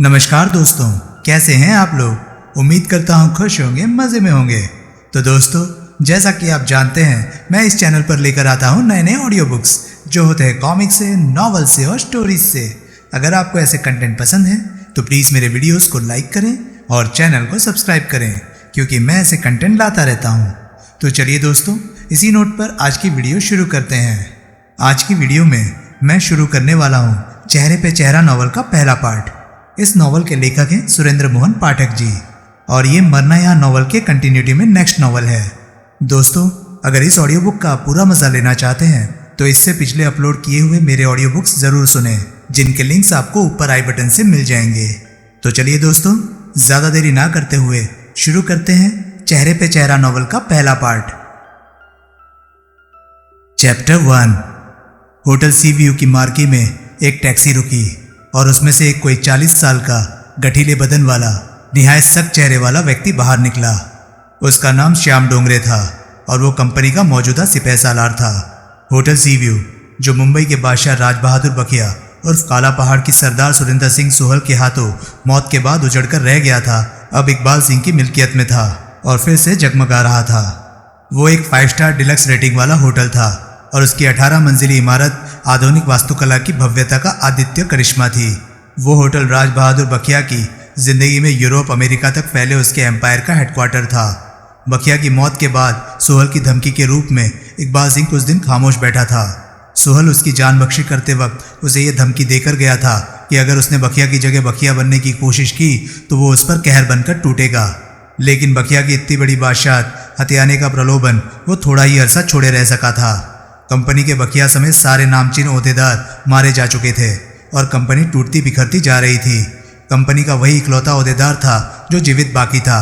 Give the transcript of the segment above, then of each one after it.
नमस्कार दोस्तों, कैसे हैं आप लोग। उम्मीद करता हूं खुश होंगे, मज़े में होंगे। तो दोस्तों, जैसा कि आप जानते हैं, मैं इस चैनल पर लेकर आता हूं नए नए ऑडियो बुक्स जो होते हैं कॉमिक्स से, नॉवल से और स्टोरीज से। अगर आपको ऐसे कंटेंट पसंद है तो प्लीज़ मेरे वीडियोस को लाइक करें और चैनल को सब्सक्राइब करें, क्योंकि मैं ऐसे कंटेंट लाता रहता हूँ। तो चलिए दोस्तों, इसी नोट पर आज की वीडियो शुरू करते हैं। आज की वीडियो में मैं शुरू करने वाला हूँ चेहरे पे चेहरा नॉवल का पहला पार्ट। इस नॉवल के लेखक हैं सुरेंद्र मोहन पाठक जी, और ये मरना यहाँ नॉवल के कंटिन्यूटी में नेक्स्ट नॉवल है। दोस्तों, अगर इस ऑडियो बुक का पूरा मजा लेना चाहते हैं तो इससे पिछले अपलोड किए हुए मेरे ऑडियो बुक्स जरूर सुनें, जिनके लिंक्स आपको ऊपर आई बटन से मिल जाएंगे। तो चलिए दोस्तों, ज्यादा देरी ना करते हुए शुरू करते हैं चेहरे पे चेहरा नॉवल का पहला पार्ट। चैप्टर 1। होटल सी व्यू की मार्की में एक टैक्सी रुकी और उसमें से एक कोई 40 साल का गठीले बदन वाला निहायत सख्त चेहरे वाला व्यक्ति बाहर निकला। उसका नाम श्याम डोंगरे था और वो कंपनी का मौजूदा सिपह सालार था। होटल सी व्यू, जो मुंबई के बादशाह राज बहादुर बखिया उर्फ काला पहाड़ की सरदार सुरेंद्र सिंह सोहल के हाथों मौत के बाद उजड़कर रह गया था, अब इकबाल सिंह की मिल्कियत में था और फिर से जगमगा रहा था। वो एक 5 स्टार डिलक्स रेटिंग वाला होटल था और उसकी 18 मंजिली इमारत आधुनिक वास्तुकला की भव्यता का आदित्य करिश्मा थी। वो होटल राज बहादुर बखिया की जिंदगी में यूरोप अमेरिका तक फैले उसके एम्पायर का हेडक्वार्टर था। बखिया की मौत के बाद सोहल की धमकी के रूप में इकबाल सिंह कुछ दिन खामोश बैठा था। सोहल उसकी जान बख्शी करते वक्त उसे यह धमकी देकर गया था कि अगर उसने बखिया की जगह बखिया बनने की कोशिश की तो वो उस पर कहर बनकर टूटेगा। लेकिन बखिया की इतनी बड़ी बादशाहत हथियाने का प्रलोभन वो थोड़ा ही अरसा छोड़े रह सका था। कंपनी के बखिया समेत सारे नामचीन ओहदेदार मारे जा चुके थे और कंपनी टूटती बिखरती जा रही थी। कंपनी का वही इकलौता ओहदेदार था जो जीवित बाकी था।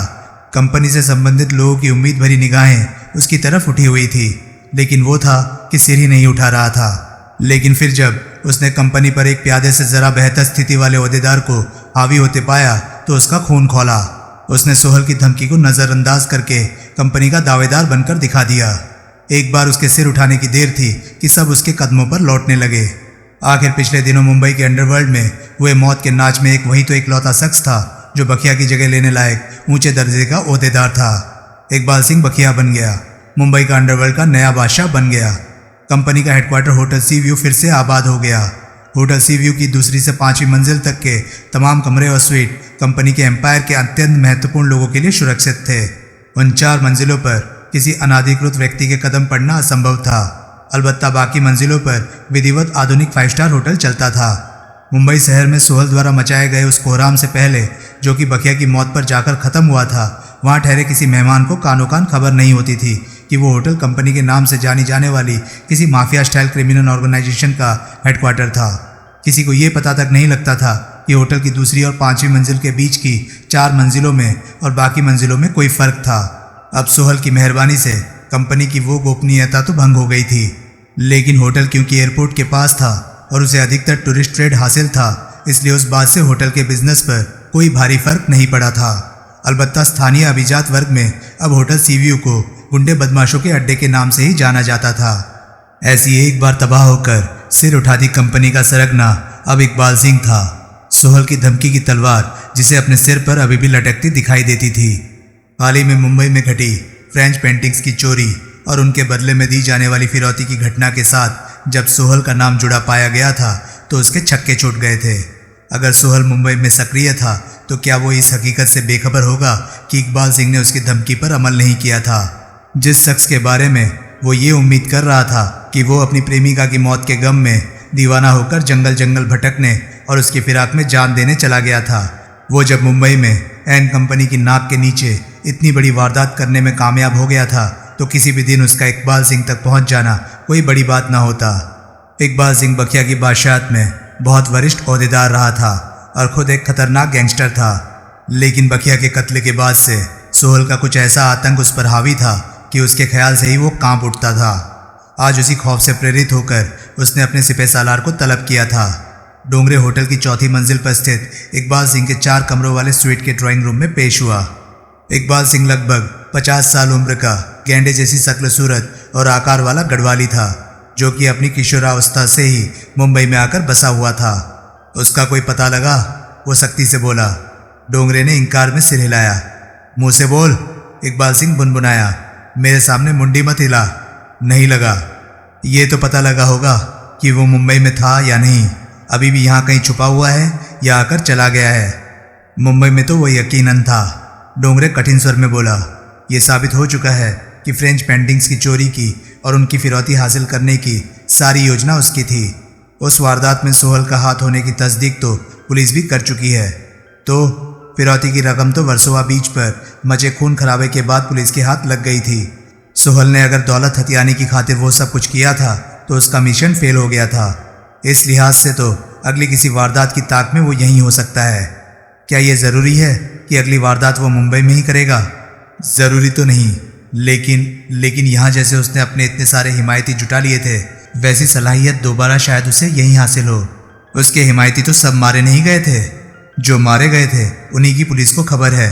कंपनी से संबंधित लोगों की उम्मीद भरी निगाहें उसकी तरफ उठी हुई थी, लेकिन वो था कि सिर ही नहीं उठा रहा था। लेकिन फिर जब उसने कंपनी पर एक प्यादे से जरा बेहतर स्थिति वाले ओहदेदार को हावी होते पाया तो उसका खून खौला। उसने सोहल की धमकी को नज़रअंदाज करके कंपनी का दावेदार बनकर दिखा दिया। एक बार उसके सिर उठाने की देर थी कि सब उसके कदमों पर लौटने लगे। आखिर पिछले दिनों मुंबई के अंडरवर्ल्ड में हुए मौत के नाच में एक वही तो इकलौता शख्स था जो बखिया की जगह लेने लायक ऊंचे दर्जे का ओहदेदार था। इकबाल सिंह बखिया बन गया, मुंबई का अंडरवर्ल्ड का नया बादशाह बन गया। कंपनी का हेडक्वार्टर होटल सी व्यू फिर से आबाद हो गया। होटल सी व्यू की दूसरी से 5वीं मंजिल तक के तमाम कमरे और स्वीट कंपनी के एम्पायर के अत्यंत महत्वपूर्ण लोगों के लिए सुरक्षित थे। उन 4 मंजिलों पर किसी अनाधिकृत व्यक्ति के कदम पड़ना असंभव था। अलबत्ता बाकी मंजिलों पर विधिवत आधुनिक 5 स्टार होटल चलता था। मुंबई शहर में सोहल द्वारा मचाए गए उस कोहराम से पहले, जो कि बखिया की मौत पर जाकर खत्म हुआ था, वहां ठहरे किसी मेहमान को कानो कान खबर नहीं होती थी कि वो होटल कंपनी के नाम से जानी जाने वाली किसी माफिया स्टाइल क्रिमिनल ऑर्गेनाइजेशन का हेडक्वार्टर था। किसी को ये पता तक नहीं लगता था कि होटल की दूसरी और 5वीं मंजिल के बीच की 4 मंजिलों में और बाकी मंजिलों में कोई फर्क था। अब सोहल की मेहरबानी से कंपनी की वो गोपनीयता तो भंग हो गई थी, लेकिन होटल क्योंकि एयरपोर्ट के पास था और उसे अधिकतर टूरिस्ट ट्रेड हासिल था, इसलिए उस बात से होटल के बिजनेस पर कोई भारी फर्क नहीं पड़ा था। अलबत्ता स्थानीय अभिजात वर्ग में अब होटल सी व्यू को गुंडे बदमाशों के अड्डे के नाम से ही जाना जाता था। ऐसी एक बार तबाह होकर सिर उठाती कंपनी का सरगना अब इकबाल सिंह था। सोहल की धमकी की तलवार जिसे अपने सिर पर अभी भी लटकती दिखाई देती थी। हाल ही में मुंबई में घटी फ्रेंच पेंटिंग्स की चोरी और उनके बदले में दी जाने वाली फिरौती की घटना के साथ जब सोहल का नाम जुड़ा पाया गया था तो उसके छक्के छूट गए थे। अगर सोहल मुंबई में सक्रिय था तो क्या वो इस हकीकत से बेखबर होगा कि इकबाल सिंह ने उसकी धमकी पर अमल नहीं किया था। जिस शख्स के बारे में वो ये उम्मीद कर रहा था कि वो अपनी प्रेमिका की मौत के गम में दीवाना होकर जंगल जंगल भटकने और उसकी फिराक में जान देने चला गया था, वो जब मुंबई में एन कंपनी की नाक के नीचे इतनी बड़ी वारदात करने में कामयाब हो गया था तो किसी भी दिन उसका इकबाल सिंह तक पहुंच जाना कोई बड़ी बात ना होता। इकबाल सिंह बखिया की बादशाहत में बहुत वरिष्ठ ओहदेदार रहा था और खुद एक खतरनाक गैंगस्टर था, लेकिन बखिया के कत्ले के बाद से सोहल का कुछ ऐसा आतंक उस पर हावी था कि उसके ख्याल से ही वो कांप उठता था। आज उसी खौफ से प्रेरित होकर उसने अपने सिपह सालार को तलब किया था। डोंगरे होटल की 4थी मंजिल पर स्थित इकबाल सिंह के 4 कमरों वाले स्वीट के ड्राइंग रूम में पेश हुआ। इकबाल सिंह लगभग 50 साल उम्र का, गेंडे जैसी शक्ल सूरत और आकार वाला गढ़वाली था, जो कि अपनी किशोरावस्था से ही मुंबई में आकर बसा हुआ था। उसका कोई पता लगा? वो सख्ती से बोला। डोंगरे ने इंकार में सिर हिलाया। मुंह से बोल, इकबाल सिंह बुनबुनाया। मेरे सामने मुंडी मत हिला। नहीं लगा। ये तो पता लगा होगा कि वो मुंबई में था या नहीं। अभी भी यहाँ कहीं छुपा हुआ है या आकर चला गया है? मुंबई में तो वो यकीनन था, डोंगरे कठिन स्वर में बोला। ये साबित हो चुका है कि फ्रेंच पेंटिंग्स की चोरी की और उनकी फिरौती हासिल करने की सारी योजना उसकी थी। उस वारदात में सोहल का हाथ होने की तस्दीक तो पुलिस भी कर चुकी है। तो फिरौती की रकम तो वर्सोवा बीच पर मचे खून खराबे के बाद पुलिस के हाथ लग गई थी। सोहल ने अगर दौलत हथियाने की खातिर वो सब कुछ किया था तो उसका मिशन फेल हो गया था। इस लिहाज से तो अगली किसी वारदात की ताक में वो यहीं हो सकता है। क्या ये ज़रूरी है कि अगली वारदात वो मुंबई में ही करेगा? ज़रूरी तो नहीं, लेकिन यहाँ जैसे उसने अपने इतने सारे हिमायती जुटा लिए थे, वैसी सलाहियत दोबारा शायद उसे यहीं हासिल हो। उसके हिमायती तो सब मारे नहीं गए थे। जो मारे गए थे उन्हीं की पुलिस को खबर है।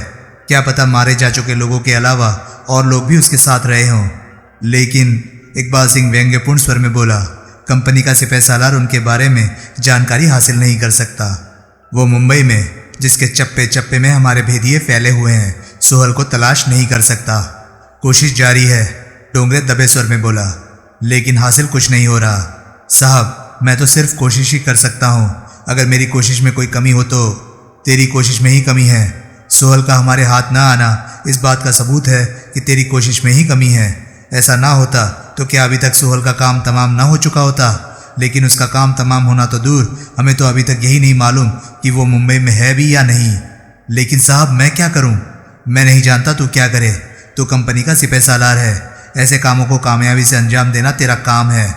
क्या पता मारे जा चुके लोगों के अलावा और लोग भी उसके साथ रहे हों। लेकिन इकबाल सिंह व्यंग्यपूर्ण स्वर में बोला, कंपनी का सिपह सालार उनके बारे में जानकारी हासिल नहीं कर सकता। वो मुंबई में, जिसके चप्पे चप्पे में हमारे भेदिए फैले हुए हैं, सोहल को तलाश नहीं कर सकता। कोशिश जारी है, डोंगरे दबे स्वर में बोला, लेकिन हासिल कुछ नहीं हो रहा। साहब, मैं तो सिर्फ कोशिश ही कर सकता हूँ। अगर मेरी कोशिश में कोई कमी हो तो तेरी कोशिश में ही कमी है। सोहल का हमारे हाथ ना आना इस बात का सबूत है कि तेरी कोशिश में ही कमी है। ऐसा ना होता तो क्या अभी तक सोहल का काम तमाम ना हो चुका होता? लेकिन उसका काम तमाम होना तो दूर, हमें तो अभी तक यही नहीं मालूम कि वो मुंबई में है भी या नहीं। लेकिन साहब, मैं क्या करूं? मैं नहीं जानता तू क्या करे। तू कंपनी का सिपह सालार है। ऐसे कामों को कामयाबी से अंजाम देना तेरा काम है।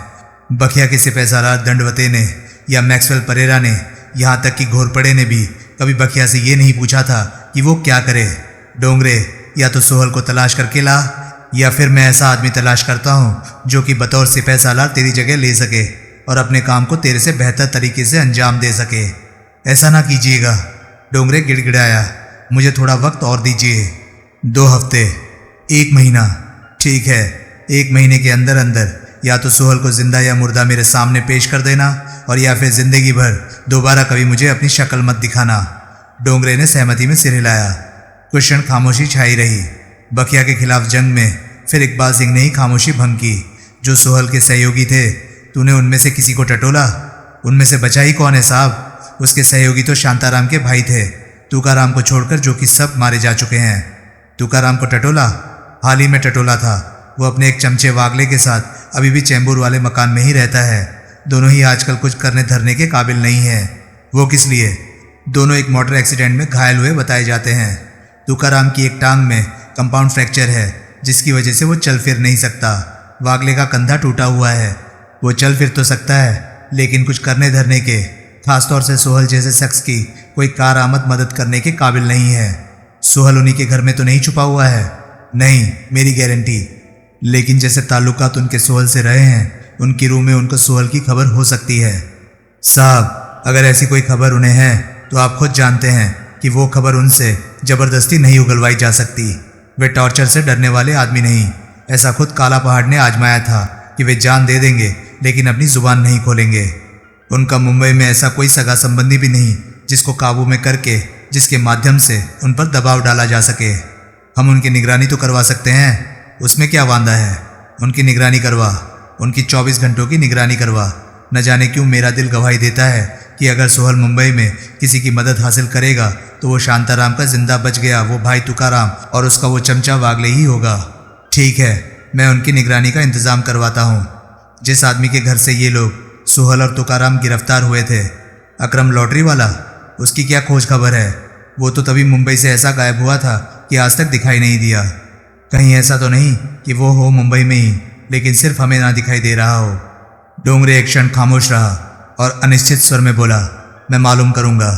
बखिया के सिपह सालार दंडवते ने या मैक्सवेल परेरा ने, यहाँ तक कि घोरपड़े ने भी कभी बखिया से ये नहीं पूछा था कि वो क्या करे। डोंगरे, या तो सोहल को तलाश करके ला, या फिर मैं ऐसा आदमी तलाश करता हूँ जो कि बतौर सिपह सालार तेरी जगह ले सके और अपने काम को तेरे से बेहतर तरीके से अंजाम दे सके। ऐसा ना कीजिएगा, डोंगरे गिड़गिड़ाया। मुझे थोड़ा वक्त और दीजिए। 2 हफ्ते, 1 महीना। ठीक है, 1 महीने के अंदर अंदर या तो सोहल को जिंदा या मुर्दा मेरे सामने पेश कर देना, और या फिर जिंदगी भर दोबारा कभी मुझे अपनी शक्ल मत दिखाना। डोंगरे ने सहमति में सिर हिलाया। कुछ क्षण खामोशी छाई रही। बखिया के खिलाफ जंग में फिर इकबाल सिंह ने ही खामोशी भंग की। जो सोहल के सहयोगी थे, तूने उनमें से किसी को टटोला? उनमें से बचा ही कौन है साहब? उसके सहयोगी तो शांताराम के भाई थे, तुकाराम को छोड़कर, जो कि सब मारे जा चुके हैं। तुकाराम को टटोला? हाल ही में टटोला था। वो अपने एक चमचे वागले के साथ अभी भी चैम्बूर वाले मकान में ही रहता है। दोनों ही आजकल कुछ करने धरने के काबिल नहीं है। वो किस लिए? दोनों एक मोटर एक्सीडेंट में घायल हुए बताए जाते हैं। तुकाराम की एक टांग में कंपाउंड फ्रैक्चर है, जिसकी वजह से वो चल फिर नहीं सकता। वागले का कंधा टूटा हुआ है। वो चल फिर तो सकता है, लेकिन कुछ करने धरने के, खासतौर से सोहल जैसे शख्स की कोई कारआमद मदद करने के काबिल नहीं है। सोहल उन्हीं के घर में तो नहीं छुपा हुआ है? नहीं, मेरी गारंटी। लेकिन जैसे ताल्लुकात उनके सोहल से रहे हैं, उनकी रूह में उनको सोहल की खबर हो सकती है। साहब, अगर ऐसी कोई खबर उन्हें है तो आप खुद जानते हैं कि वो खबर उनसे जबरदस्ती नहीं उगलवाई जा सकती। वे टॉर्चर से डरने वाले आदमी नहीं। ऐसा खुद काला पहाड़ ने आजमाया था कि वे जान दे देंगे लेकिन अपनी जुबान नहीं खोलेंगे। उनका मुंबई में ऐसा कोई सगा संबंधी भी नहीं जिसको काबू में करके, जिसके माध्यम से उन पर दबाव डाला जा सके। हम उनकी निगरानी तो करवा सकते हैं, उसमें क्या वांदा है? उनकी निगरानी करवा, उनकी 24 घंटों की निगरानी करवा। न जाने क्यों मेरा दिल गवाही देता है कि अगर सोहल मुंबई में किसी की मदद हासिल करेगा तो वो शांताराम का जिंदा बच गया वो भाई तुकाराम और उसका वो चमचा वागले ही होगा। ठीक है, मैं उनकी निगरानी का इंतजाम करवाता हूँ। जिस आदमी के घर से ये लोग सोहल और तुकाराम गिरफ्तार हुए थे, अकरम लॉटरी वाला, उसकी क्या खोज खबर है? वो तो तभी मुंबई से ऐसा गायब हुआ था कि आज तक दिखाई नहीं दिया। कहीं ऐसा तो नहीं कि वो हो मुंबई में ही, लेकिन सिर्फ हमें ना दिखाई दे रहा हो। डोंगरे एक क्षण खामोश रहा और अनिश्चित स्वर में बोला, मैं मालूम करूंगा।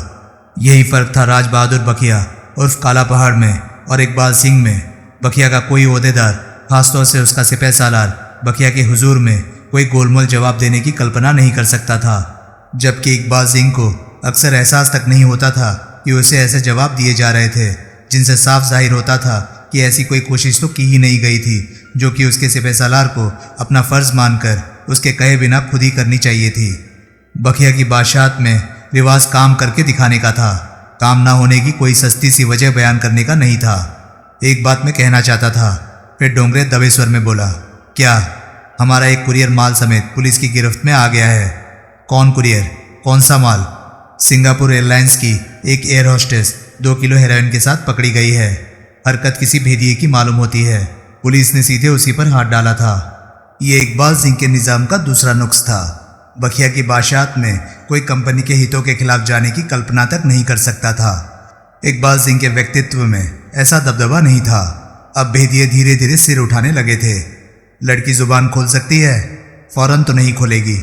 यही फर्क था राज बहादुर बखिया उर्फ काला पहाड़ में और इकबाल सिंह में। बखिया का कोई ओहदेदार, खासतौर से उसका सिपह सालार, बखिया के हुजूर में कोई गोलमोल जवाब देने की कल्पना नहीं कर सकता था, जबकि इकबाल सिंह को अक्सर एहसास तक नहीं होता था कि उसे ऐसे जवाब दिए जा रहे थे जिनसे साफ जाहिर होता था कि ऐसी कोई कोशिश तो की ही नहीं गई थी, जो कि उसके सिपह सालार को अपना फर्ज मानकर उसके कहे बिना खुद ही करनी चाहिए थी। बखिया की बादशाहत में रिवाज काम करके दिखाने का था। काम ना होने की कोई सस्ती सी वजह बयान करने का नहीं था। एक बात मैं कहना चाहता था। फिर डोंगरे दबे स्वर में बोला, क्या? हमारा एक कुरियर माल समेत पुलिस की गिरफ्त में आ गया है। कौन कुरियर? कौन सा माल? सिंगापुर एयरलाइंस की एक एयर होस्टेस 2 किलो हेरोइन के साथ पकड़ी गई है। हरकत किसी भेदिए की मालूम होती है। पुलिस ने सीधे उसी पर हाथ डाला था। ये इकबाल सिंह के निज़ाम का दूसरा नुक्स था। बखिया की बादशाहत में कोई कंपनी के हितों के खिलाफ जाने की कल्पना तक नहीं कर सकता था। इकबाल सिंह के व्यक्तित्व में ऐसा दबदबा नहीं था। अब भेदिए धीरे धीरे सिर उठाने लगे थे। लड़की जुबान खोल सकती है? फौरन तो नहीं खोलेगी।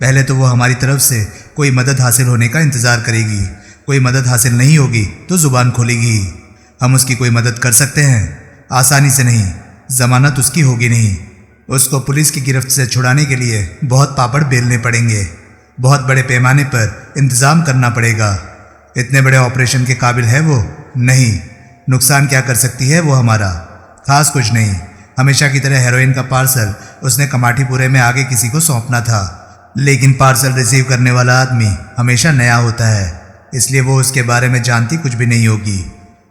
पहले तो वो हमारी तरफ से कोई मदद हासिल होने का इंतज़ार करेगी। कोई मदद हासिल नहीं होगी तो जुबान खोलेगी। हम उसकी कोई मदद कर सकते हैं? आसानी से नहीं। जमानत उसकी होगी नहीं। उसको पुलिस की गिरफ्त से छुड़ाने के लिए बहुत पापड़ बेलने पड़ेंगे। बहुत बड़े पैमाने पर इंतज़ाम करना पड़ेगा। इतने बड़े ऑपरेशन के काबिल है वो? नहीं। नुकसान क्या कर सकती है वो हमारा? खास कुछ नहीं। हमेशा की तरह हेरोइन का पार्सल उसने कमाटीपुरे में आगे किसी को सौंपना था। लेकिन पार्सल रिसीव करने वाला आदमी हमेशा नया होता है, इसलिए वो उसके बारे में जानती कुछ भी नहीं होगी।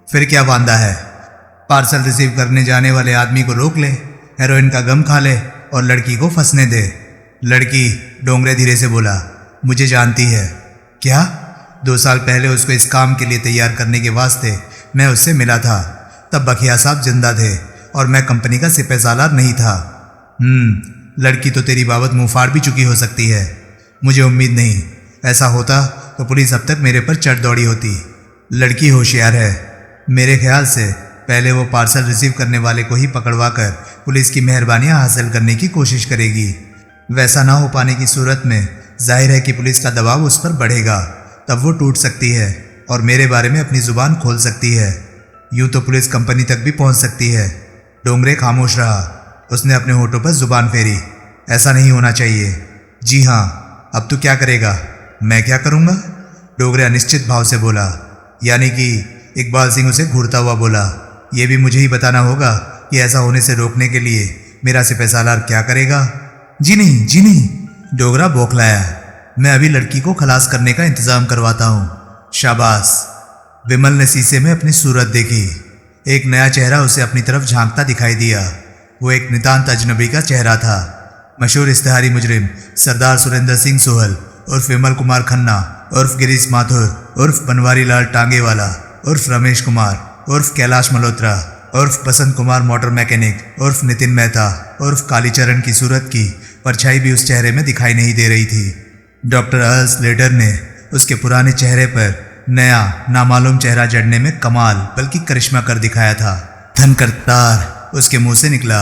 फिर क्या वांदा है? पार्सल रिसीव करने जाने वाले आदमी को रोक ले, हेरोइन का गम खा ले और लड़की को फंसने दे। लड़की? डोंगरे धीरे से बोला, मुझे जानती है। क्या? 2 साल पहले उसको इस काम के लिए तैयार करने के वास्ते मैं उससे मिला था। तब बखिया साहब जिंदा थे और मैं कंपनी का सिपहसालार नहीं था। लड़की तो तेरी बाबत मुंह फाड़ भी चुकी हो सकती है। मुझे उम्मीद नहीं। ऐसा होता तो पुलिस अब तक मेरे पर चढ़ दौड़ी होती। लड़की होशियार है। मेरे ख्याल से पहले वो पार्सल रिसीव करने वाले को ही पकड़वा कर पुलिस की मेहरबानियां हासिल करने की कोशिश करेगी। वैसा ना हो पाने की सूरत में जाहिर है कि पुलिस का दबाव उस पर बढ़ेगा। तब वो टूट सकती है और मेरे बारे में अपनी जुबान खोल सकती है। यूं तो पुलिस कंपनी तक भी पहुंच सकती है। डोंगरे खामोश रहा। उसने अपने होठों पर जुबान फेरी। ऐसा नहीं होना चाहिए। जी हाँ। अब तू क्या करेगा? मैं क्या करूँगा? डोंगरे अनिश्चित भाव से बोला। यानी कि? इकबाल सिंह उसे घूरता हुआ बोला। यह भी मुझे ही बताना होगा कि ऐसा होने से रोकने के लिए मेरा सिपहसालार क्या करेगा? जी नहीं, जी नहीं। डोगरा बौखलाया। मैं अभी लड़की को खलास करने का इंतजाम करवाता हूँ। शाबाश। विमल ने शीशे में अपनी सूरत देखी। एक नया चेहरा उसे अपनी तरफ झांकता दिखाई दिया। वो एक नितांत अजनबी का चेहरा था। मशहूर इश्तेहारी मुजरिम सरदार सुरेंद्र सिंह सोहल उर्फ विमल कुमार खन्ना उर्फ गिरीश माथुर उर्फ बनवारी लाल टांगेवाला उर्फ रमेश कुमार उर्फ कैलाश मल्होत्रा उर्फ बसंत कुमार मोटर मैकेनिक उर्फ नितिन मेहता उर्फ कालीचरण की सूरत की परछाई भी उस चेहरे में दिखाई नहीं दे रही थी। डॉक्टर अर्ल स्लेटर ने उसके पुराने चेहरे पर नया नामालूम चेहरा जड़ने में कमाल बल्कि करिश्मा कर दिखाया था। धनकरतार उसके मुंह से निकला।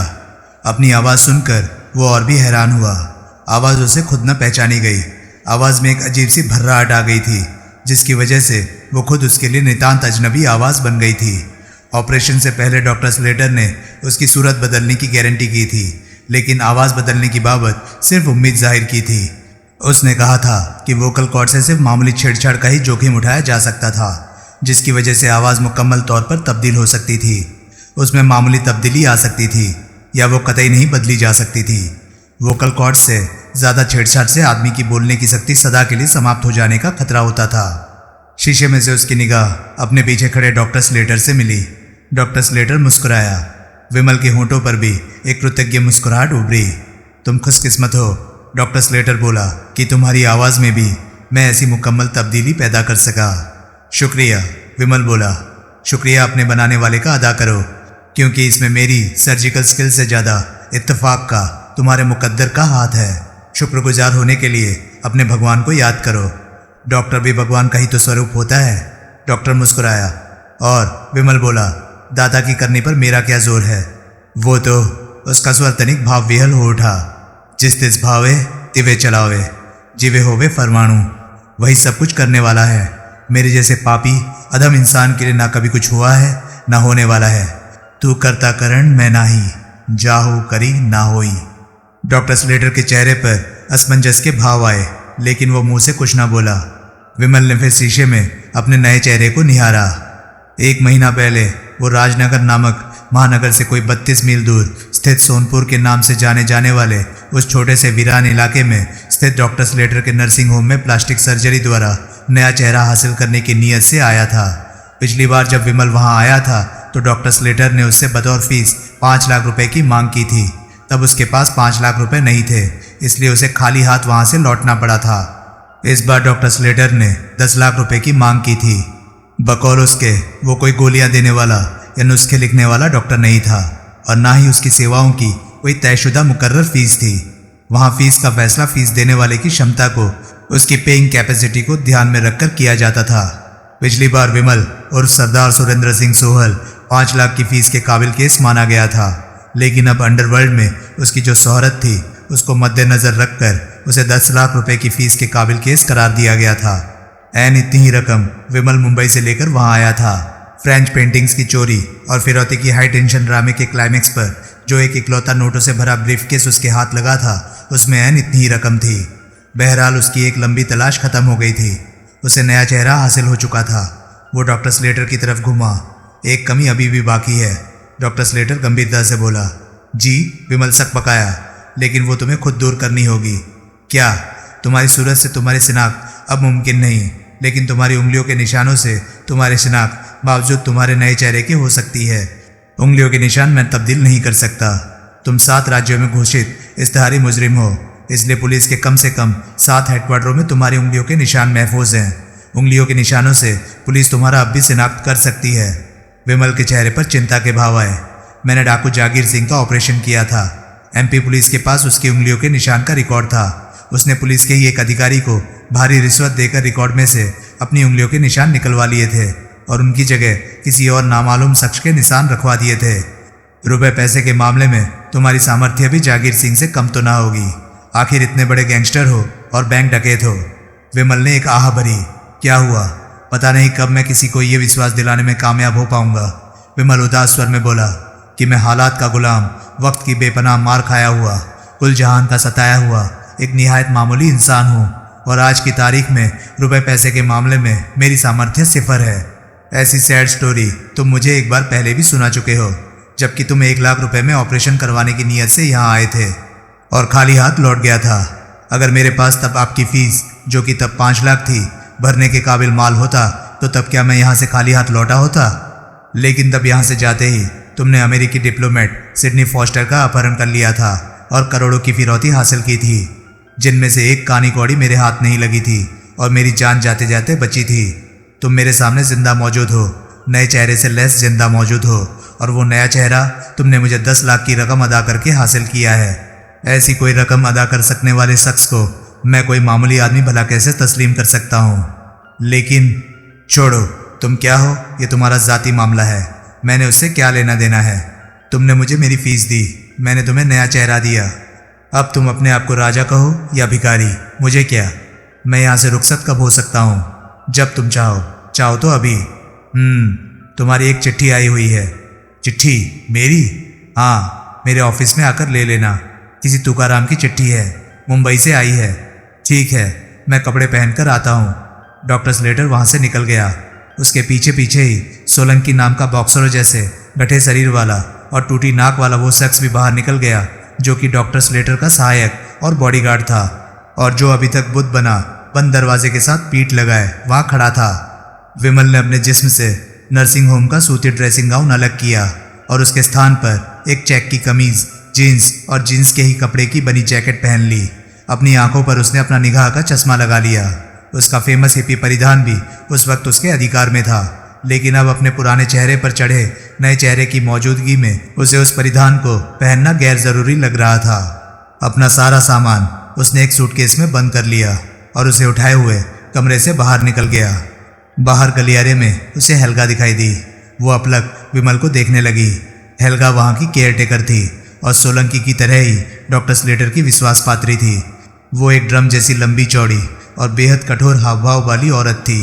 अपनी आवाज़ सुनकर वो और भी हैरान हुआ। आवाज़ उसे खुद न पहचानी गई। आवाज़ में एक अजीब सी भर्राहट आ गई थी, जिसकी वजह से वो खुद उसके लिए नितांत अजनबी आवाज़ बन गई थी। ऑपरेशन से पहले डॉक्टर स्लेटर ने उसकी सूरत बदलने की गारंटी की थी, लेकिन आवाज़ बदलने की बाबत सिर्फ उम्मीद जाहिर की थी। उसने कहा था कि वोकल कॉर्ड से सिर्फ मामूली छेड़छाड़ का ही जोखिम उठाया जा सकता था, जिसकी वजह से आवाज़ मुकम्मल तौर पर तब्दील हो सकती थी। उसमें मामूली तब्दीली आ सकती थी या वो कतई नहीं बदली जा सकती थी। वोकल कॉर्ड से ज़्यादा छेड़छाड़ से आदमी की बोलने की शक्ति सदा के लिए समाप्त हो जाने का खतरा होता था। शीशे में से उसकी निगाह अपने पीछे खड़े डॉक्टर स्लेटर से मिली। डॉक्टर स्लेटर मुस्कुराया। विमल के होंठों पर भी एक कृतज्ञ मुस्कुराहट उभरी। तुम खुशकिस्मत हो, डॉक्टर स्लेटर बोला, कि तुम्हारी आवाज़ में भी मैं ऐसी मुकम्मल तब्दीली पैदा कर सका। शुक्रिया, विमल बोला। शुक्रिया अपने बनाने वाले का अदा करो, क्योंकि इसमें मेरी सर्जिकल स्किल से ज़्यादा इत्तेफाक का तुम्हारे मुकद्दर का हाथ है। शुक्रगुजार होने के लिए अपने भगवान को याद करो। डॉक्टर भी भगवान का ही तो स्वरूप होता है। डॉक्टर मुस्कुराया और विमल बोला, दादा की करनी पर मेरा क्या जोर है। वो तो उसका स्वर तनिक भाव विहल हो उठा। जिस तिस भावे तिवे चलावे, जिवे होवे फरमाणु, वही सब कुछ करने वाला है। मेरे जैसे पापी अधम इंसान के लिए ना कभी कुछ हुआ है ना होने वाला है। तू करता करण मैं नाही, जाहू करी ना होई। डॉक्टर स्लेटर के चेहरे पर असमंजस के भाव आए, लेकिन वो मुंह से कुछ ना बोला। विमल ने फिर शीशे में अपने नए चेहरे को निहारा। 1 महीना पहले वो राजनगर नामक महानगर से कोई 32 मील दूर स्थित सोनपुर के नाम से जाने जाने वाले उस छोटे से वीरान इलाके में स्थित डॉक्टर स्लेटर के नर्सिंग होम में प्लास्टिक सर्जरी द्वारा नया चेहरा हासिल करने की नीयत से आया था। पिछली बार जब विमल वहां आया था तो डॉक्टर स्लेटर ने उससे बतौर फीस 5 लाख रुपए की मांग की थी। तब उसके पास 5 लाख रुपए नहीं थे, इसलिए उसे खाली हाथ वहां से लौटना पड़ा था। इस बार डॉक्टर स्लेटर ने 10 लाख रुपए की मांग की थी। बकौल उसके वो कोई गोलियां देने वाला या नुस्खे लिखने वाला डॉक्टर नहीं था और ना ही उसकी सेवाओं की कोई तयशुदा मुकर्रर फीस थी। वहां फीस का फैसला फीस देने वाले की क्षमता को, उसकी पेइंग कैपेसिटी को ध्यान में रखकर किया जाता था। पिछली बार विमल और सरदार सुरेंद्र सिंह सोहल 5 लाख की फीस के काबिल केस माना गया था, लेकिन अब अंडरवर्ल्ड में उसकी जो शोहरत थी उसको मद्देनजर रखकर उसे 10 लाख रुपए की फीस के काबिल केस करार दिया गया था। ऐन इतनी ही रकम विमल मुंबई से लेकर वहां आया था। फ्रेंच पेंटिंग्स की चोरी और फिरौती की हाई टेंशन ड्रामे के क्लाइमेक्स पर जो एक इकलौता नोटों से भरा ब्रीफकेस उसके हाथ लगा था, उसमें ऐन इतनी ही रकम थी। बहरहाल उसकी एक लंबी तलाश खत्म हो गई थी। उसे नया चेहरा हासिल हो चुका था। वो डॉक्टर स्लेटर की तरफ घूमा। एक कमी अभी भी बाकी है, डॉक्टर स्लेटर गंभीरता से बोला। जी, विमल सक पकाया, लेकिन वो तुम्हें खुद दूर करनी होगी। क्या? तुम्हारी सूरत से तुम्हारी शिनाख्त अब मुमकिन नहीं, लेकिन तुम्हारी उंगलियों के निशानों से तुम्हारी शिनाख्त बावजूद तुम्हारे नए चेहरे की हो सकती है। उंगलियों के निशान मैं तब्दील नहीं कर सकता। तुम 7 राज्यों में घोषित इश्तेहारी मुजरिम हो, इसलिए पुलिस के कम से कम 7 हेडक्वार्टरों में तुम्हारी उंगलियों के निशान महफूज हैं। उंगलियों के निशानों से पुलिस तुम्हारा अब भी शिनाख्त कर सकती है। विमल के चेहरे पर चिंता के भाव आए। मैंने डाकू जागीर सिंह का ऑपरेशन किया था। एमपी पुलिस के पास उसकी उंगलियों के निशान का रिकॉर्ड था। उसने पुलिस के ही एक अधिकारी को भारी रिश्वत देकर रिकॉर्ड में से अपनी उंगलियों के निशान निकलवा लिए थे और उनकी जगह किसी और नामालूम शख्स के निशान रखवा दिए थे। रुपए पैसे के मामले में तुम्हारी सामर्थ्य भी जागीर सिंह से कम तो ना होगी। आखिर इतने बड़े गैंगस्टर हो और बैंक डकैत हो। विमल ने एक आह भरी। क्या हुआ? पता नहीं कब मैं किसी को ये विश्वास दिलाने में कामयाब हो पाऊंगा। विमल उदास स्वर में बोला कि मैं हालात का गुलाम, वक्त की बेपनाह मार खाया हुआ, कुल जहान का सताया हुआ एक निहायत मामूली इंसान हूँ और आज की तारीख में रुपए पैसे के मामले में मेरी सामर्थ्य सिफर है। ऐसी सैड स्टोरी तुम मुझे एक बार पहले भी सुना चुके हो, जबकि तुम 1 लाख रुपए में ऑपरेशन करवाने की नीयत से यहाँ आए थे और खाली हाथ लौट गया था। अगर मेरे पास तब आपकी फीस, जो कि तब 5 लाख थी, भरने के काबिल माल होता तो तब क्या मैं यहाँ से खाली हाथ लौटा होता? लेकिन तब यहाँ से जाते ही तुमने अमेरिकी डिप्लोमेट सिडनी फॉस्टर का अपहरण कर लिया था और करोड़ों की फिरौती हासिल की थी, जिनमें से एक कानी कौड़ी मेरे हाथ नहीं लगी थी और मेरी जान जाते जाते बची थी। तुम मेरे सामने जिंदा मौजूद हो, नए चेहरे से लैस जिंदा मौजूद हो, और वो नया चेहरा तुमने मुझे 10 लाख की रकम अदा करके हासिल किया है। ऐसी कोई रकम अदा कर सकने वाले शख्स को मैं कोई मामूली आदमी भला कैसे तस्लीम कर सकता हूँ? लेकिन छोड़ो, तुम क्या हो ये तुम्हारा ज़ाती मामला है। मैंने उससे क्या लेना देना है? तुमने मुझे मेरी फीस दी, मैंने तुम्हें नया चेहरा दिया। अब तुम अपने आप को राजा कहो या भिखारी, मुझे क्या? मैं यहाँ से रुखसत कब हो सकता हूँ? जब तुम चाहो तो अभी। तुम्हारी एक चिट्ठी आई हुई है। चिट्ठी? मेरी? हाँ, मेरे ऑफिस में आकर ले लेना। किसी तुकाराम की चिट्ठी है, मुंबई से आई है। ठीक है, मैं कपड़े पहनकर आता हूँ। डॉक्टर स्लेटर वहाँ से निकल गया। उसके पीछे पीछे ही सोलंकी नाम का बॉक्सरों जैसे गठे शरीर वाला और टूटी नाक वाला वो शख्स भी बाहर निकल गया, जो कि डॉक्टर स्लेटर का सहायक और बॉडीगार्ड था और जो अभी तक बुत बना बंद दरवाजे के साथ पीठ लगाए वहाँ खड़ा था। विमल ने अपने जिस्म से नर्सिंग होम का सूती ड्रेसिंग गाउन अलग किया और उसके स्थान पर एक चेक की कमीज, जीन्स और जीन्स के ही कपड़े की बनी जैकेट पहन ली। अपनी आंखों पर उसने अपना निगाह का चश्मा लगा लिया। उसका फेमस हिप्पी परिधान भी उस वक्त उसके अधिकार में था, लेकिन अब अपने पुराने चेहरे पर चढ़े नए चेहरे की मौजूदगी में उसे उस परिधान को पहनना गैर जरूरी लग रहा था। अपना सारा सामान उसने एक सूटकेस में बंद कर लिया और उसे उठाए हुए कमरे से बाहर निकल गया। बाहर गलियारे में उसे हेल्गा दिखाई दी। वो अपलक विमल को देखने लगी। हेल्गा वहाँ की केयरटेकर थी और सोलंकी की तरह ही डॉक्टर स्लेटर की विश्वास पात्री थी। वो एक ड्रम जैसी लंबी चौड़ी और बेहद कठोर हाव भाव वाली औरत थी।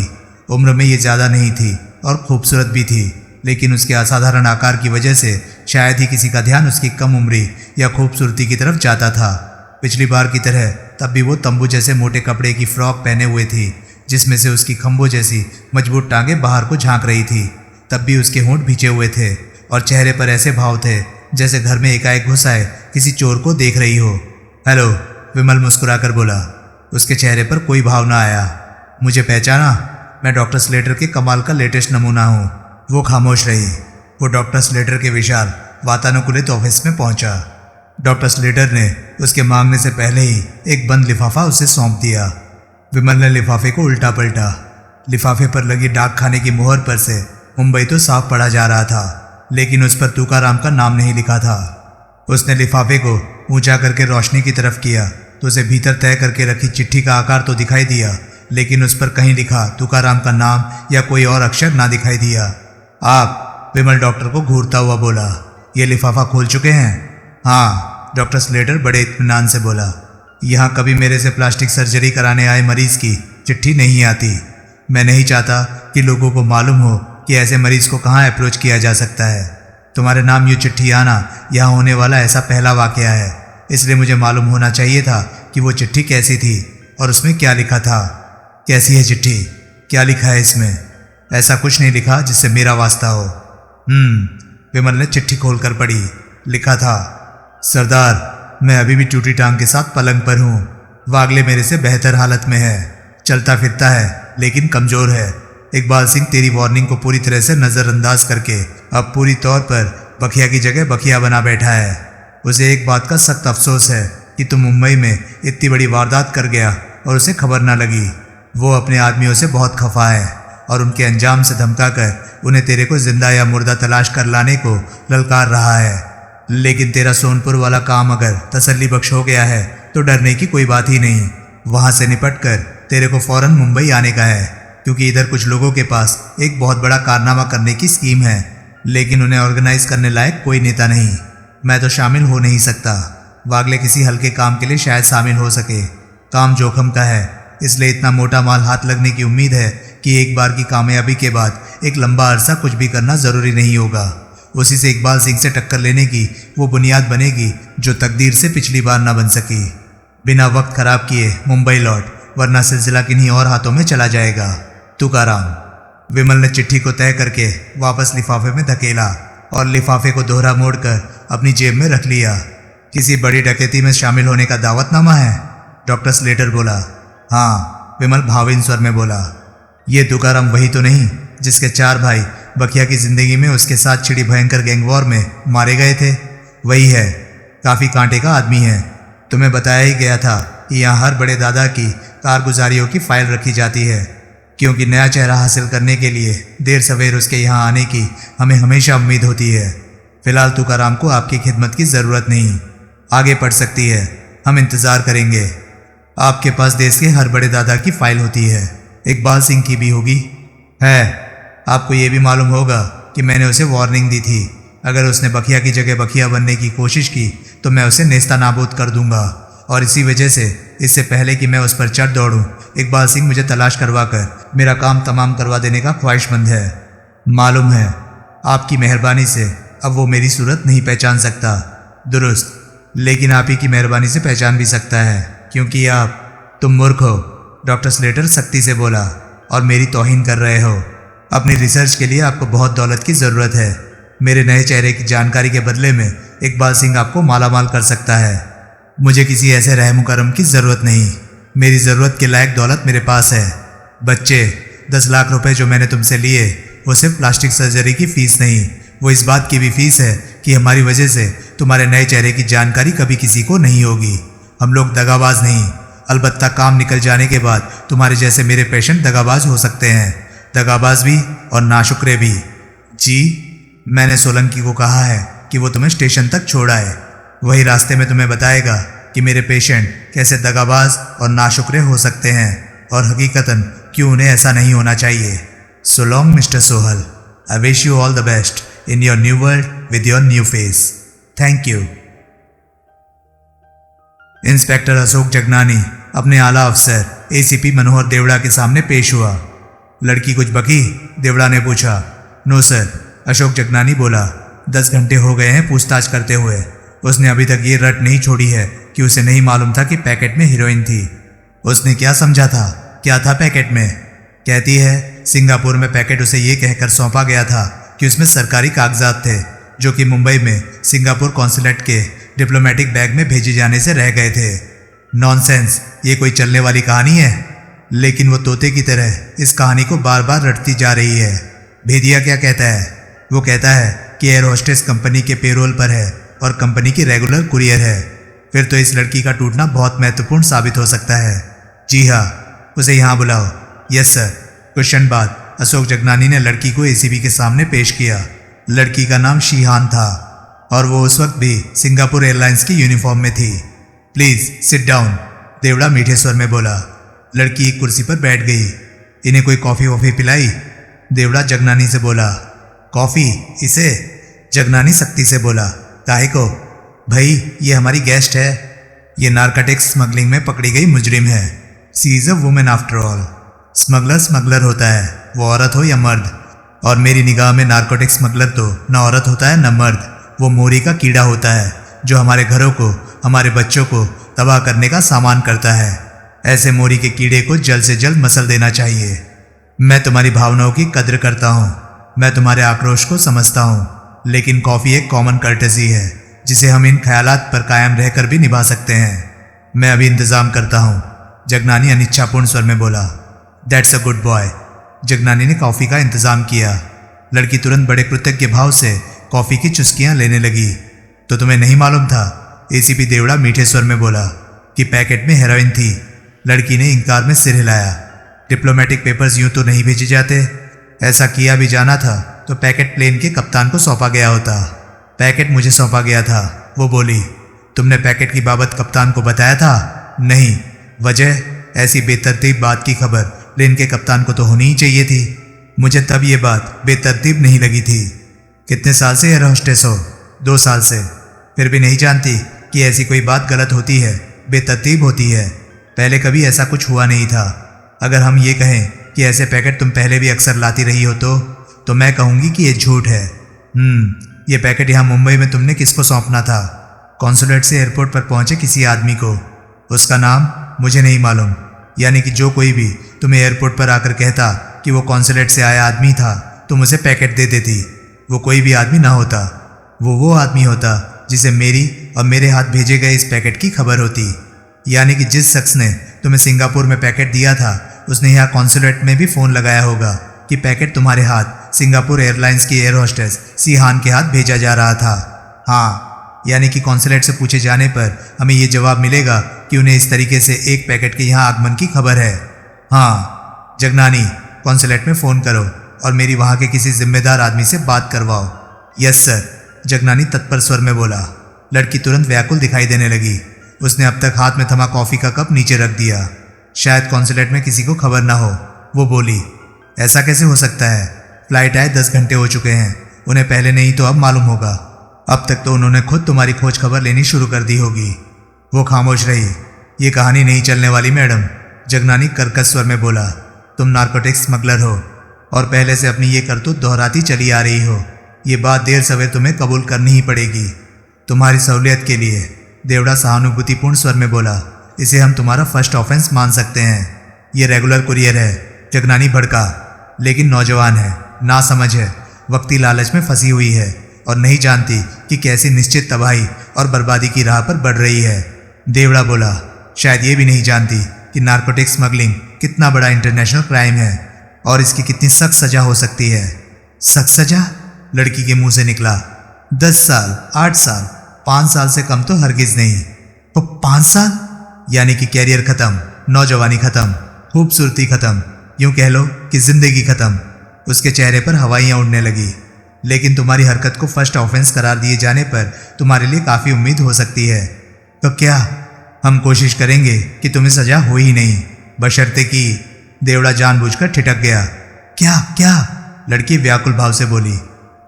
उम्र में ये ज़्यादा नहीं थी और खूबसूरत भी थी, लेकिन उसके असाधारण आकार की वजह से शायद ही किसी का ध्यान उसकी कम उम्री या खूबसूरती की तरफ जाता था। पिछली बार की तरह तब भी वो तंबू जैसे मोटे कपड़े की फ्रॉक पहने हुए थी, जिसमें से उसकी खंभों जैसी मजबूत टांगें बाहर को झांक रही थी। तब भी उसके होंठ भींचे हुए थे और चेहरे पर ऐसे भाव थे जैसे घर में एकाएक घुस आए किसी चोर को देख रही हो। हेलो, विमल मुस्कुराकर बोला। उसके चेहरे पर कोई भाव न आया। मुझे पहचाना? मैं डॉक्टर स्लेटर के कमाल का लेटेस्ट नमूना हूँ। वो खामोश रही। वो डॉक्टर स्लेटर के विशाल वातानुकूलित ऑफिस में पहुंचा। डॉक्टर स्लेटर ने उसके मांगने से पहले ही एक बंद लिफाफा उसे सौंप दिया। विमल ने लिफाफे को उल्टा पलटा। लिफाफे पर लगी डाक खाने की मोहर पर से मुंबई तो साफ पढ़ा जा रहा था, लेकिन उस पर तुकाराम का नाम नहीं लिखा था। उसने लिफाफे को ऊंचा करके रोशनी की तरफ किया तो उसे भीतर तय करके रखी चिट्ठी का आकार तो दिखाई दिया, लेकिन उस पर कहीं लिखा तुकाराम का नाम या कोई और अक्षर ना दिखाई दिया। आप? विमल डॉक्टर को घूरता हुआ बोला। ये लिफाफा खोल चुके हैं? हाँ, डॉक्टर स्लेटर बड़े इत्मीनान से बोला। यहाँ कभी मेरे से प्लास्टिक सर्जरी कराने आए मरीज की चिट्ठी नहीं आती। मैं नहीं चाहता कि लोगों को मालूम हो कि ऐसे मरीज को कहाँ अप्रोच किया जा सकता है। तुम्हारे नाम यूँ चिट्ठी आना यहाँ होने वाला ऐसा पहला वाकया है, इसलिए मुझे मालूम होना चाहिए था कि वो चिट्ठी कैसी थी और उसमें क्या लिखा था। कैसी है चिट्ठी? क्या लिखा है इसमें? ऐसा कुछ नहीं लिखा जिससे मेरा वास्ता हो। विमल ने चिट्ठी खोलकर पढ़ी। लिखा था, सरदार, मैं अभी भी टूटी टांग के साथ पलंग पर हूँ। वागले मेरे से बेहतर हालत में है, चलता फिरता है लेकिन कमजोर है। इकबाल सिंह तेरी वार्निंग को पूरी तरह से नज़रअंदाज करके अब पूरी तौर पर बखिया की जगह बखिया बना बैठा है। उसे एक बात का सख्त अफसोस है कि तुम मुंबई में इतनी बड़ी वारदात कर गया और उसे खबर ना लगी। वो अपने आदमियों से बहुत खफा है और उनके अंजाम से धमकाकर उन्हें तेरे को जिंदा या मुर्दा तलाश कर लाने को ललकार रहा है। लेकिन तेरा सोनपुर वाला काम अगर तसल्ली बख्श हो गया है तो डरने की कोई बात ही नहीं। वहां से निपट कर तेरे को फौरन मुंबई आने का है, क्योंकि इधर कुछ लोगों के पास एक बहुत बड़ा कारनामा करने की स्कीम है, लेकिन उन्हें ऑर्गेनाइज करने लायक कोई नेता नहीं। मैं तो शामिल हो नहीं सकता। वागले किसी हल्के काम के लिए शायद शामिल हो सके। काम जोखिम का है, इसलिए इतना मोटा माल हाथ लगने की उम्मीद है कि एक बार की कामयाबी के बाद एक लंबा अरसा कुछ भी करना जरूरी नहीं होगा। उसी से इकबाल सिंह से टक्कर लेने की वो बुनियाद बनेगी जो तकदीर से पिछली बार ना बन सकी। बिना वक्त खराब किए मुंबई लौट, वरना सिलसिला किन्हीं और हाथों में चला जाएगा। तुकाराम। विमल ने चिट्ठी को तय करके वापस लिफाफे में धकेला और लिफाफे को दोहरा मोड़कर अपनी जेब में रख लिया। किसी बड़ी डकैती में शामिल होने का दावतनामा है? डॉक्टर स्लेटर बोला। हाँ, विमल भावीन स्वर में बोला। ये तुकाराम वही तो नहीं जिसके 4 भाई बखिया की जिंदगी में उसके साथ छिड़ी भयंकर गैंग वॉर में मारे गए थे? वही है। काफी कांटे का आदमी है। तुम्हें बताया ही गया था कि यहाँ हर बड़े दादा की कारगुजारियों की फाइल रखी जाती है, क्योंकि नया चेहरा हासिल करने के लिए देर सवेर उसके यहाँ आने की हमें हमेशा उम्मीद होती है। फिलहाल तुकाराम को आपकी खिदमत की ज़रूरत नहीं। आगे बढ़ सकती है, हम इंतज़ार करेंगे। आपके पास देश के हर बड़े दादा की फाइल होती है, इकबाल सिंह की भी होगी। है। आपको ये भी मालूम होगा कि मैंने उसे वार्निंग दी थी, अगर उसने बखिया की जगह बखिया बनने की कोशिश की तो मैं उसे नेस्ता नाबूद कर दूंगा। और इसी वजह से इससे पहले कि मैं उस पर चढ़ दौड़ूं, इकबाल सिंह मुझे तलाश करवा कर मेरा काम तमाम करवा देने का ख्वाहिशमंद है। मालूम है, आपकी मेहरबानी से अब वो मेरी सूरत नहीं पहचान सकता। दुरुस्त, लेकिन आप ही की मेहरबानी से पहचान भी सकता है, क्योंकि तुम मूर्ख हो। डॉक्टर स्लेटर सख्ती से बोला। और मेरी तौहीन कर रहे हो। अपनी रिसर्च के लिए आपको बहुत दौलत की ज़रूरत है। मेरे नए चेहरे की जानकारी के बदले में इकबाल सिंह आपको मालामाल कर सकता है। मुझे किसी ऐसे रहम करम की ज़रूरत नहीं। मेरी ज़रूरत के लायक दौलत मेरे पास है। बच्चे, 10 लाख रुपए जो मैंने तुमसे लिए वो सिर्फ प्लास्टिक सर्जरी की फ़ीस नहीं, वो इस बात की भी फ़ीस है कि हमारी वजह से तुम्हारे नए चेहरे की जानकारी कभी किसी को नहीं होगी। हम लोग दगाबाज नहीं, अलबत्ता काम निकल जाने के बाद तुम्हारे जैसे मेरे पेशेंट दगाबाज हो सकते हैं। दगाबाज भी और नाशुक्रे भी। जी, मैंने सोलंकी को कहा है कि वो तुम्हें स्टेशन तक छोड़ आए। वही रास्ते में तुम्हें बताएगा कि मेरे पेशेंट कैसे दगाबाज और नाशुक्रे हो सकते हैं और हकीकतन क्यों उन्हें ऐसा नहीं होना चाहिए। So long mister Sohal. I wish you all the best in your new world with your new face. Thank you. Inspector Ashok Jagnani अपने आला अफसर एसीपी मनोहर देवड़ा के सामने पेश हुआ। लड़की कुछ बकी? देवड़ा ने पूछा। नो सर, अशोक जगनानी बोला। 10 घंटे हो गए हैं पूछताछ करते हुए। उसने अभी तक ये रट नहीं छोड़ी है कि उसे नहीं मालूम था कि पैकेट में हीरोइन थी। उसने क्या समझा था? क्या था पैकेट में? कहती है सिंगापुर में पैकेट उसे ये कहकर सौंपा गया था कि उसमें सरकारी कागजात थे जो कि मुंबई में सिंगापुर कॉन्सुलेट के डिप्लोमेटिक बैग में भेजे जाने से रह गए थे। नॉनसेंस, ये कोई चलने वाली कहानी है? लेकिन वो तोते की तरह इस कहानी को बार बार रटती जा रही है। भेदिया क्या कहता है? वो कहता है कि एयर होस्टेस कंपनी के पेरोल पर है और कंपनी की रेगुलर कुरियर है। फिर तो इस लड़की का टूटना बहुत महत्वपूर्ण साबित हो सकता है। जी हाँ, उसे यहाँ बुलाओ। Yes sir. कुछ क्षण बाद अशोक जगनानी ने लड़की को एसीपी के सामने पेश किया। लड़की का नाम शीहान था और वो उस वक्त भी सिंगापुर एयरलाइंस की यूनिफॉर्म में थी। प्लीज सिट डाउन, देवड़ा मीठे स्वर में बोला। लड़की एक कुर्सी पर बैठ गई। इन्हें कोई कॉफ़ी वॉफ़ी पिलाई? देवड़ा जगनानी से बोला। कॉफ़ी इसे? जगनानी सख्ती से बोला। काहे को? भाई ये हमारी गेस्ट है। ये नारकोटिक्स स्मगलिंग में पकड़ी गई मुजरिम है। She is a woman after all. Smuggler smuggler होता है, वो औरत हो या मर्द। और मेरी निगाह में नारकोटिक्स स्मगलर तो न औरत होता है न मर्द, वो मोरी का कीड़ा होता है जो हमारे घरों को, हमारे बच्चों को तबाह करने का सामान करता है। ऐसे मोरी के कीड़े को जल्द से जल्द मसल देना चाहिए। मैं तुम्हारी भावनाओं की कद्र करता हूँ, मैं तुम्हारे आक्रोश को समझता हूँ, लेकिन कॉफ़ी एक कॉमन कर्टेसी है जिसे हम इन ख्यालात पर कायम रहकर भी निभा सकते हैं। मैं अभी इंतज़ाम करता हूँ, जगनानी अनिच्छापूर्ण स्वर में बोला। That's a good boy. Jagnani ने कॉफ़ी का इंतज़ाम किया। लड़की तुरंत बड़े कृतज्ञ भाव से कॉफ़ी की चुस्कियाँ लेने लगी। तो तुम्हें नहीं मालूम था? एसीपी देवड़ा मीठे स्वर में बोला कि पैकेट में हेरोइन थी। लड़की ने इंकार में सिर हिलाया। डिप्लोमेटिक पेपर्स यूं तो नहीं भेजे जाते। ऐसा किया भी जाना था तो पैकेट प्लेन के कप्तान को सौंपा गया होता। पैकेट मुझे सौंपा गया था, वो बोली। तुमने पैकेट की बाबत कप्तान को बताया था? नहीं। वजह? ऐसी बेतरतीब बात की खबर प्लेन के कप्तान को तो होनी ही चाहिए थी। मुझे तब ये बात बेतरतीब नहीं लगी थी। कितने साल से एयर होस्टेस हो? 2 साल से। फिर भी नहीं जानती कि ऐसी कोई बात गलत होती है, बेतरतीब होती है? पहले कभी ऐसा कुछ हुआ नहीं था। अगर हम ये कहें कि ऐसे पैकेट तुम पहले भी अक्सर लाती रही हो तो मैं कहूँगी कि ये झूठ है। ये पैकेट यहाँ मुंबई में तुमने किसको सौंपना था? कॉन्सुलेट से एयरपोर्ट पर पहुँचे किसी आदमी को। उसका नाम मुझे नहीं मालूम। यानी कि जो कोई भी तुम्हें एयरपोर्ट पर आकर कहता कि वो कॉन्सुलेट से आया आदमी था, तुम उसे पैकेट दे देती। वो कोई भी आदमी ना होता, वो आदमी होता जिसे मेरी और मेरे हाथ भेजे गए इस पैकेट की खबर होती। यानी कि जिस शख्स ने तुम्हें सिंगापुर में पैकेट दिया था उसने यहाँ कॉन्सुलेट में भी फ़ोन लगाया होगा कि पैकेट तुम्हारे हाथ सिंगापुर एयरलाइंस की एयर होस्टेस शीहान के हाथ भेजा जा रहा था। हाँ, यानी कि कॉन्सुलेट से पूछे जाने पर हमें ये जवाब मिलेगा कि उन्हें इस तरीके से एक पैकेट के यहाँ आगमन की खबर है। हाँ, जगनानी कॉन्सुलेट में फ़ोन करो और मेरी वहाँ के किसी जिम्मेदार आदमी से बात करवाओ। यस सर, जगनानी तत्पर स्वर में बोला। लड़की तुरंत व्याकुल दिखाई देने लगी। उसने अब तक हाथ में थमा कॉफ़ी का कप नीचे रख दिया। शायद कॉन्सुलेट में किसी को खबर ना हो। वो बोली, ऐसा कैसे हो सकता है? फ्लाइट आए 10 घंटे हो चुके हैं, उन्हें पहले नहीं तो अब मालूम होगा। अब तक तो उन्होंने खुद तुम्हारी खोज खबर लेनी शुरू कर दी होगी। वो खामोश रही। ये कहानी नहीं चलने वाली मैडम, जगनानी कर्कश स्वर में बोला। तुम नारकोटिक्स स्मगलर हो और पहले से अपनी ये करतूत दोहराती चली आ रही हो। ये बात देर सवेर तुम्हें कबूल करनी ही पड़ेगी। तुम्हारी सहूलियत के लिए, देवड़ा सहानुभूतिपूर्ण स्वर में बोला, इसे हम तुम्हारा फर्स्ट ऑफेंस मान सकते हैं। ये रेगुलर कुरियर है। जगनानी भड़का। लेकिन नौजवान है, नासमझ है, वक्ती लालच में फंसी हुई है और नहीं जानती कि कैसी निश्चित तबाही और बर्बादी की राह पर बढ़ रही है। देवड़ा बोला, शायद ये भी नहीं जानती कि नारकोटिक स्मगलिंग कितना बड़ा इंटरनेशनल क्राइम है और इसकी कितनी सख्त सजा हो सकती है। सख्त सजा? लड़की के मुंह से निकला। 10 साल, 8 साल, 5 साल से कम तो हरगिज नहीं। तो 5 साल? यानी कि कैरियर खत्म, नौजवानी खत्म, खूबसूरती खत्म, यूं कह लो कि जिंदगी खत्म। उसके चेहरे पर हवाइयाँ उड़ने लगी। लेकिन तुम्हारी हरकत को फर्स्ट ऑफेंस करार दिए जाने पर तुम्हारे लिए काफ़ी उम्मीद हो सकती है। तो क्या हम कोशिश करेंगे कि तुम्हें सजा हो ही नहीं, बशर्ते कि। देवड़ा जानबूझकर ठिठक गया। क्या क्या? लड़की व्याकुल भाव से बोली।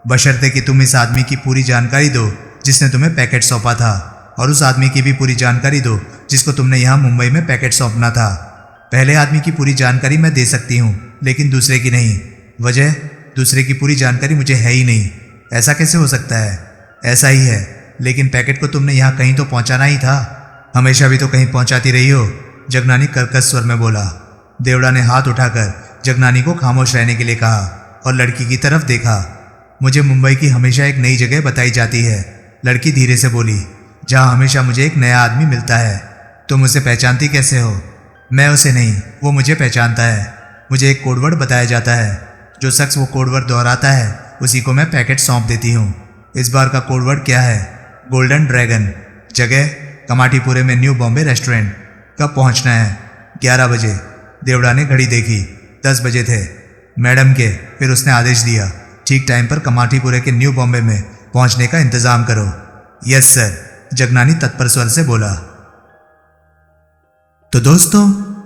बशर्ते कि तुम इस आदमी की पूरी जानकारी दो जिसने तुम्हें पैकेट सौंपा था, और उस आदमी की भी पूरी जानकारी दो जिसको तुमने यहाँ मुंबई में पैकेट सौंपना था। पहले आदमी की पूरी जानकारी मैं दे सकती हूँ, लेकिन दूसरे की नहीं। वजह? दूसरे की पूरी जानकारी मुझे है ही नहीं। ऐसा कैसे हो सकता है? ऐसा ही है, लेकिन पैकेट को तुमने यहाँ कहीं तो पहुँचाना ही था। हमेशा भी तो कहीं पहुँचाती रही हो, जगनानी कर्कश स्वर में बोला। देवड़ा ने हाथ उठाकर जगनानी को खामोश रहने के लिए कहा और लड़की की तरफ देखा। मुझे मुंबई की हमेशा एक नई जगह बताई जाती है, लड़की धीरे से बोली, जहाँ हमेशा मुझे एक नया आदमी मिलता है। तुम उसे पहचानती कैसे हो? मैं उसे नहीं, वो मुझे पहचानता है। मुझे एक कोडवर्ड बताया जाता है, जो शख्स वो कोडवर्ड दोहराता है उसी को मैं पैकेट सौंप देती हूँ। इस बार का कोडवर्ड क्या है? Golden dragon. जगह कमाटीपुरे में न्यू बॉम्बे रेस्टोरेंट। कब पहुँचना है? 11 बजे। देवड़ा ने घड़ी देखी, 10 बजे थे। मैडम के फिर उसने आदेश दिया, ठीक टाइम पर कमाटीपुरे के न्यू बॉम्बे में पहुंचने का इंतजाम करो। यस सर, जगनानी तत्पर स्वर से बोला। तो दोस्तों,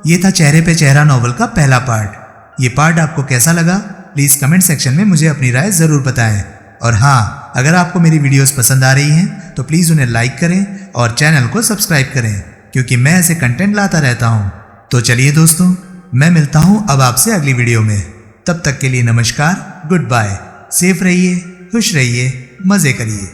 ये था चेहरे पे चेहरा नॉवल का पहला पार्ट। ये पार्ट आपको कैसा लगा? प्लीज कमेंट सेक्शन में मुझे अपनी राय जरूर बताएं। और हाँ, अगर आपको मेरी वीडियोस पसंद आ रही हैं तो प्लीज उन्हें लाइक करें और चैनल को सब्सक्राइब करें, क्योंकि मैं ऐसे कंटेंट लाता रहता हूं। तो चलिए दोस्तों, मैं मिलता हूं अब आपसे अगली वीडियो में। तब तक के लिए नमस्कार, गुड बाय। सेफ रहिए, खुश रहिए, मजे करिए।